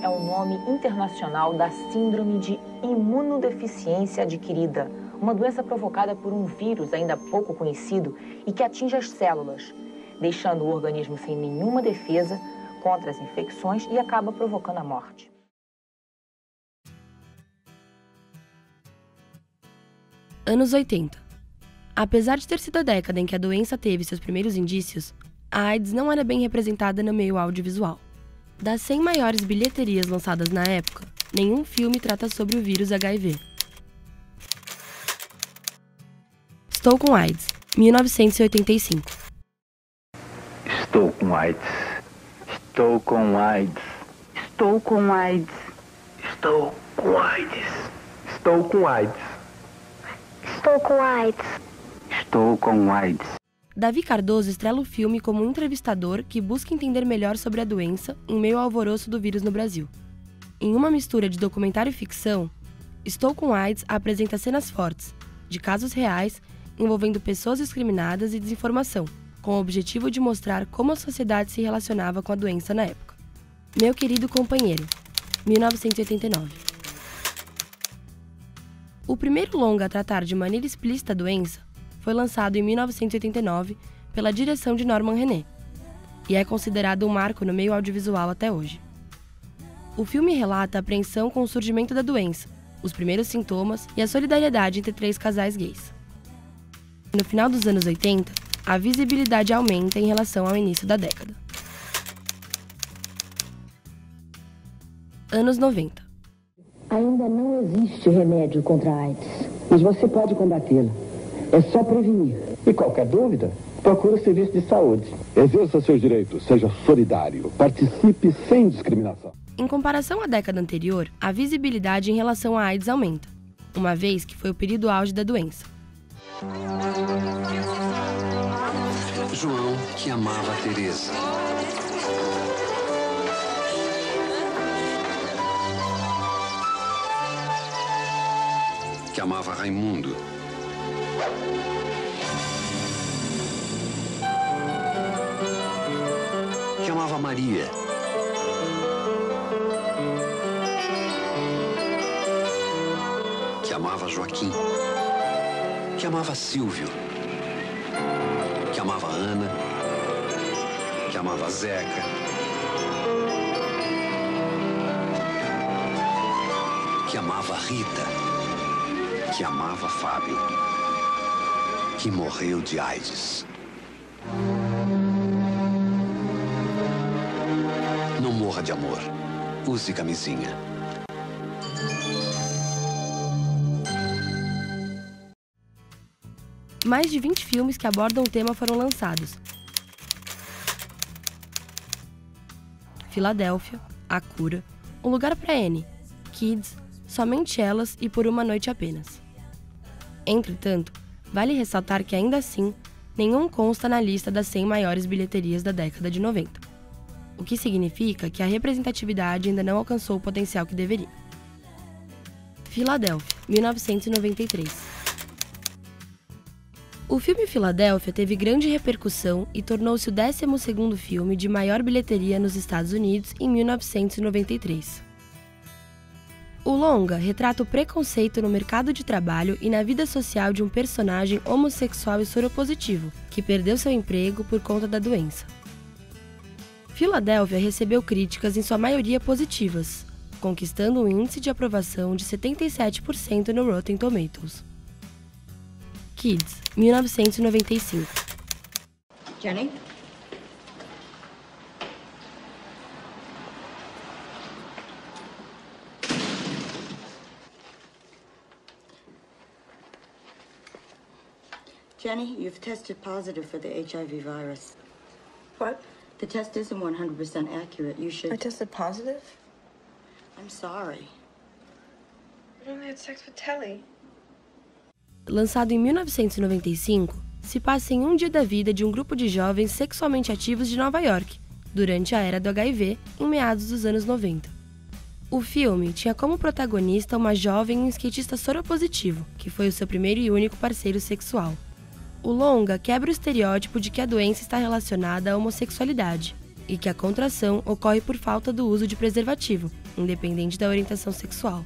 é o nome internacional da síndrome de imunodeficiência adquirida, uma doença provocada por um vírus ainda pouco conhecido e que atinge as células, deixando o organismo sem nenhuma defesa contra as infecções e acaba provocando a morte. Anos 80. Apesar de ter sido a década em que a doença teve seus primeiros indícios, a AIDS não era bem representada no meio audiovisual. Das 100 maiores bilheterias lançadas na época, nenhum filme trata sobre o vírus HIV. Estou com AIDS, 1985. Estou com AIDS. Estou com AIDS. Estou com AIDS. Estou com AIDS. Estou com AIDS. Estou com AIDS. Estou com AIDS. Davi Cardoso estrela o filme como um entrevistador que busca entender melhor sobre a doença em meio ao alvoroço do vírus no Brasil. Em uma mistura de documentário e ficção, Estou com AIDS apresenta cenas fortes, de casos reais, envolvendo pessoas discriminadas e desinformação, com o objetivo de mostrar como a sociedade se relacionava com a doença na época. Meu Querido Companheiro, 1989. O primeiro longa a tratar de maneira explícita a doença foi lançado em 1989 pela direção de Norman René, e é considerado um marco no meio audiovisual até hoje. O filme relata a apreensão com o surgimento da doença, os primeiros sintomas e a solidariedade entre 3 casais gays. No final dos anos 80, a visibilidade aumenta em relação ao início da década. Anos 90. Ainda não existe remédio contra a AIDS, mas você pode combatê-la. É só prevenir. E qualquer dúvida, procure o serviço de saúde. Exerça seus direitos, seja solidário, participe sem discriminação. Em comparação à década anterior, a visibilidade em relação à AIDS aumenta, uma vez que foi o período auge da doença. João, que amava a Teresa. Que amava Raimundo. Que amava Maria. Que amava Joaquim. Que amava Silvio. Que amava Ana. Que amava Zeca. Que amava Rita. Que amava Fábio. Que morreu de AIDS. Não morra de amor. Use camisinha. Mais de 20 filmes que abordam o tema foram lançados. Filadélfia, A Cura, Um Lugar para Annie, Kids, Somente Elas e Por Uma Noite Apenas. Entretanto, vale ressaltar que ainda assim, nenhum consta na lista das 100 maiores bilheterias da década de 90, o que significa que a representatividade ainda não alcançou o potencial que deveria. Filadélfia, 1993. O filme Filadélfia teve grande repercussão e tornou-se o 12º filme de maior bilheteria nos Estados Unidos em 1993. O longa retrata o preconceito no mercado de trabalho e na vida social de um personagem homossexual e soropositivo, que perdeu seu emprego por conta da doença. Filadélfia recebeu críticas em sua maioria positivas, conquistando um índice de aprovação de 77% no Rotten Tomatoes. Kids, 1995. Jenny? Jenny, you've tested positive for the HIV virus. What? The test isn't 100% accurate. You should... I tested positive? I'm sorry. I only had sex with Telly. Lançado em 1995, se passa em um dia da vida de um grupo de jovens sexualmente ativos de Nova York, durante a era do HIV, em meados dos anos 90. O filme tinha como protagonista uma jovem e um skatista soropositivo, que foi o seu primeiro e único parceiro sexual. O longa quebra o estereótipo de que a doença está relacionada à homossexualidade, e que a contração ocorre por falta do uso de preservativo, independente da orientação sexual.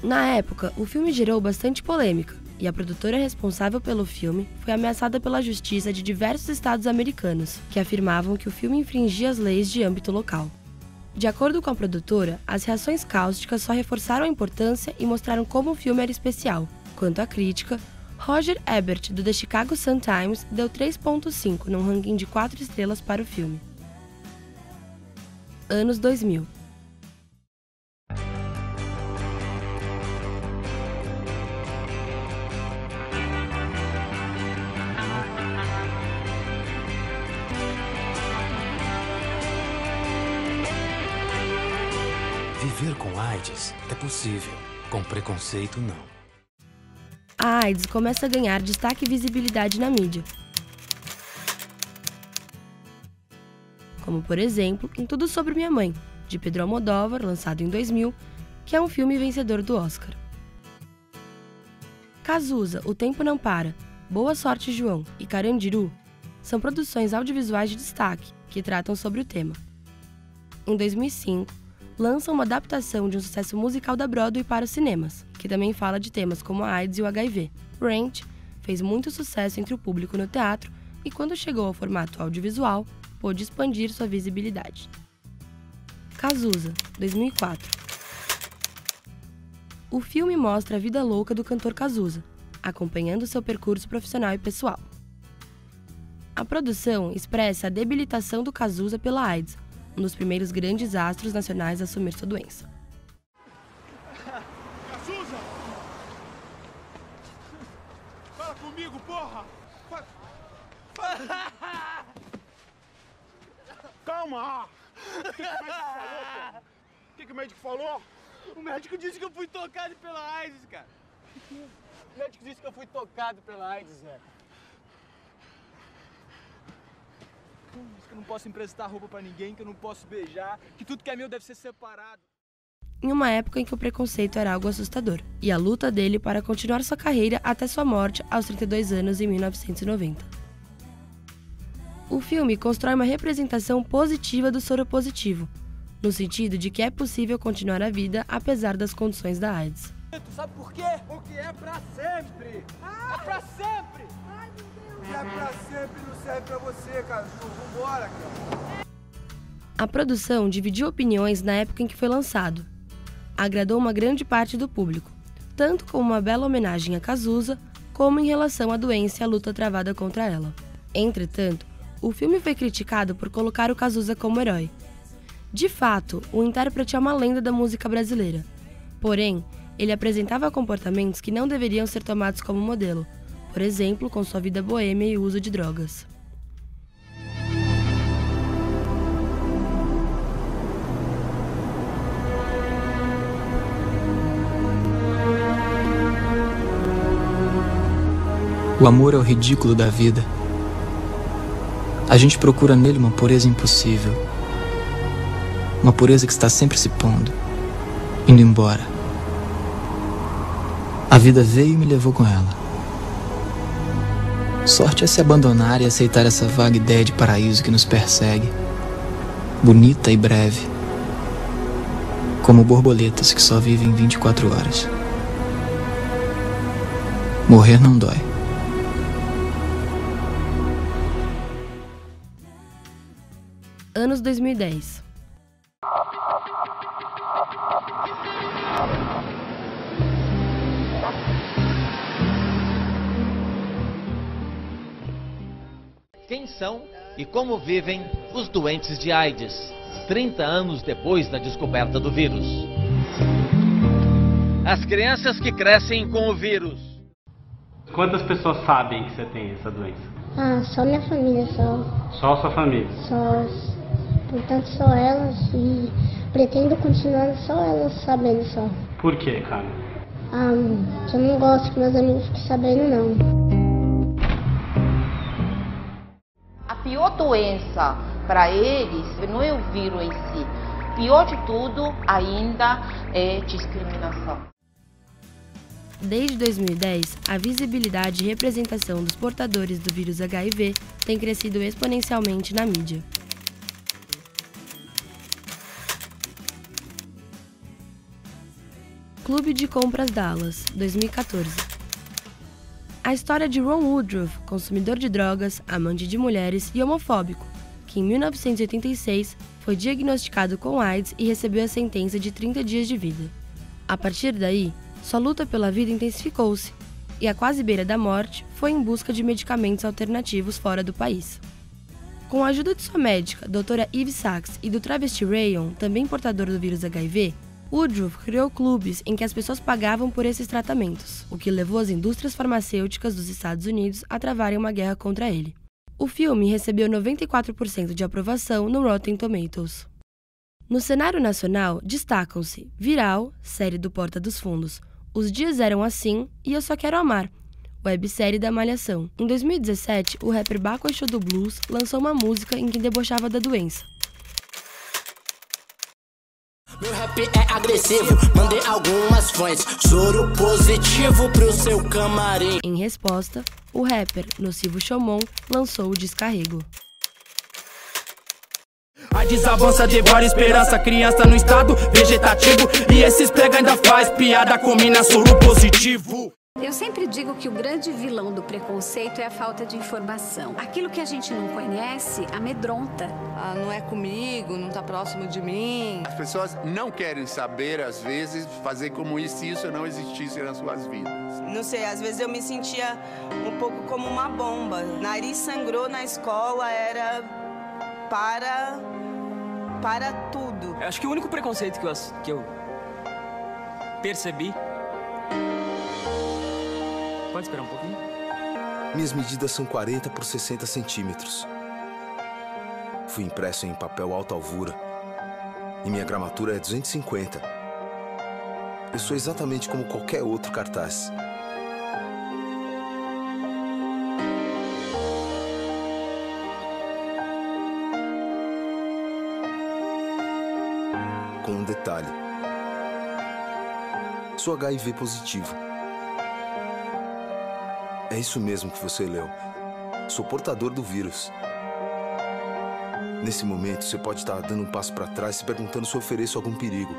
Na época, o filme gerou bastante polêmica, e a produtora responsável pelo filme foi ameaçada pela justiça de diversos estados americanos, que afirmavam que o filme infringia as leis de âmbito local. De acordo com a produtora, as reações cáusticas só reforçaram a importância e mostraram como o filme era especial. Quanto à crítica, Roger Ebert, do The Chicago Sun-Times, deu 3.5 num ranking de 4 estrelas para o filme. Anos 2000. Viver com AIDS é possível, com preconceito não. A AIDS começa a ganhar destaque e visibilidade na mídia. Como, por exemplo, em Tudo Sobre Minha Mãe, de Pedro Almodóvar, lançado em 2000, que é um filme vencedor do Oscar. Cazuza, O Tempo Não Para, Boa Sorte João e Carandiru são produções audiovisuais de destaque que tratam sobre o tema. Em 2005, lançam uma adaptação de um sucesso musical da Broadway para os cinemas, que também fala de temas como a AIDS e o HIV. Rent fez muito sucesso entre o público no teatro e, quando chegou ao formato audiovisual, pôde expandir sua visibilidade. Cazuza, 2004. O filme mostra a vida louca do cantor Cazuza, acompanhando seu percurso profissional e pessoal. A produção expressa a debilitação do Cazuza pela AIDS, um dos primeiros grandes astros nacionais a assumir sua doença. Cazuza! Fala comigo, porra! Calma! O que o médico falou? O médico disse que eu fui tocado pela AIDS, cara. O médico disse que eu fui tocado pela AIDS, velho. Que eu não posso emprestar roupa pra ninguém, que eu não posso beijar, que tudo que é meu deve ser separado. Em uma época em que o preconceito era algo assustador, e a luta dele para continuar sua carreira até sua morte aos 32 anos em 1990. O filme constrói uma representação positiva do soropositivo, no sentido de que é possível continuar a vida apesar das condições da AIDS. Tu sabe por quê? Porque é pra sempre! É pra sempre! Ai, meu Deus! É pra sempre, não serve pra você, cara. Vambora, cara. A produção dividiu opiniões na época em que foi lançado. Agradou uma grande parte do público, tanto como uma bela homenagem a Cazuza, como em relação à doença e à luta travada contra ela. Entretanto, o filme foi criticado por colocar o Cazuza como herói. De fato, o intérprete é uma lenda da música brasileira. Porém, ele apresentava comportamentos que não deveriam ser tomados como modelo, por exemplo, com sua vida boêmia e uso de drogas. O amor é o ridículo da vida. A gente procura nele uma pureza impossível. Uma pureza que está sempre se pondo, indo embora. A vida veio e me levou com ela. Sorte é se abandonar e aceitar essa vaga ideia de paraíso que nos persegue, bonita e breve, como borboletas que só vivem 24 horas. Morrer não dói. Anos 2010. Quem são e como vivem os doentes de AIDS, 30 anos depois da descoberta do vírus? As crianças que crescem com o vírus. Quantas pessoas sabem que você tem essa doença? Ah, só minha família, só. Só a sua família? Só. Portanto, só elas, e pretendo continuar só elas sabendo só. Por quê, cara? Eu não gosto que meus amigos fiquem sabendo, não. A pior doença para eles não é o vírus em si. Pior de tudo ainda é discriminação. Desde 2010, a visibilidade e representação dos portadores do vírus HIV tem crescido exponencialmente na mídia. Clube de Compras Dallas, 2014. A história de Ron Woodruff, consumidor de drogas, amante de mulheres e homofóbico, que em 1986 foi diagnosticado com AIDS e recebeu a sentença de 30 dias de vida. A partir daí, sua luta pela vida intensificou-se e, à quase beira da morte, foi em busca de medicamentos alternativos fora do país. Com a ajuda de sua médica, doutora Eve Sachs, e do travesti Rayon, também portador do vírus HIV, Woodruff criou clubes em que as pessoas pagavam por esses tratamentos, o que levou as indústrias farmacêuticas dos Estados Unidos a travarem uma guerra contra ele. O filme recebeu 94% de aprovação no Rotten Tomatoes. No cenário nacional, destacam-se Viral, série do Porta dos Fundos, Os Dias Eram Assim e Eu Só Quero Amar, websérie da Malhação. Em 2017, o rapper Baco Exu do Blues lançou uma música em que debochava da doença. Meu rap é agressivo, mandei algumas fontes, soro positivo pro seu camarim. Em resposta, o rapper Nocivo Chomon lançou o Descarrego. A desavança devora esperança, criança no estado vegetativo, e esses pega ainda faz piada com mina soro positivo. Eu sempre digo que o grande vilão do preconceito é a falta de informação. Aquilo que a gente não conhece amedronta. Ah, não é comigo, não tá próximo de mim. As pessoas não querem saber, às vezes, fazer como se isso não existisse nas suas vidas. Não sei, às vezes eu me sentia um pouco como uma bomba. Nariz sangrou na escola, era para tudo. Eu acho que o único preconceito que eu percebi... Pode esperar um pouquinho? Minhas medidas são 40 por 60 centímetros. Fui impresso em papel alta alvura. E minha gramatura é 250. Eu sou exatamente como qualquer outro cartaz. Com um detalhe. Sou HIV positivo. É isso mesmo que você leu. Sou portador do vírus. Nesse momento, você pode estar dando um passo para trás se perguntando se eu ofereço algum perigo.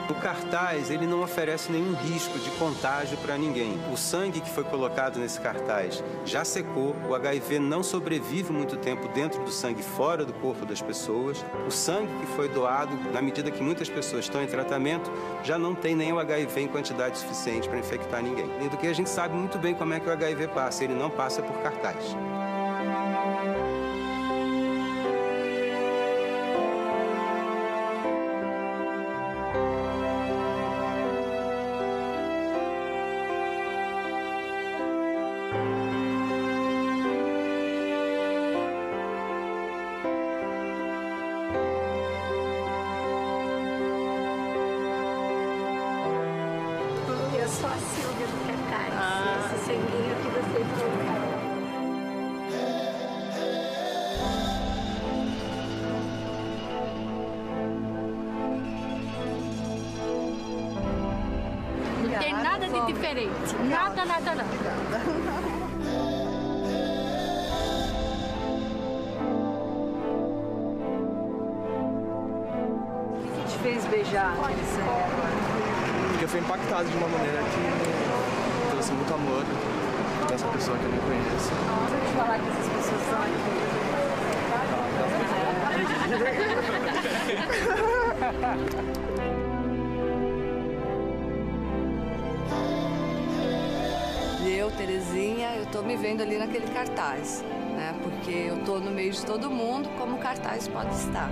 O cartaz, ele não oferece nenhum risco de contágio para ninguém. O sangue que foi colocado nesse cartaz já secou, o HIV não sobrevive muito tempo dentro do sangue, fora do corpo das pessoas. O sangue que foi doado, na medida que muitas pessoas estão em tratamento, já não tem nem o HIV em quantidade suficiente para infectar ninguém. E do que a gente sabe muito bem como é que o HIV passa, ele não passa por cartaz. Eu sou a Silvia do cartaz. Esse sanguinho que você colocaram. Não tem nada de diferente. Nada, nada, nada. O que te fez beijar aquele sangue? Porque eu fui impactado de uma maneira que trouxe muito amor dessa pessoa que eu nem conheço. Vamos falar que essas pessoas são E eu, Terezinha, eu tô me vendo ali naquele cartaz, né? Porque eu tô no meio de todo mundo, como o cartaz pode estar.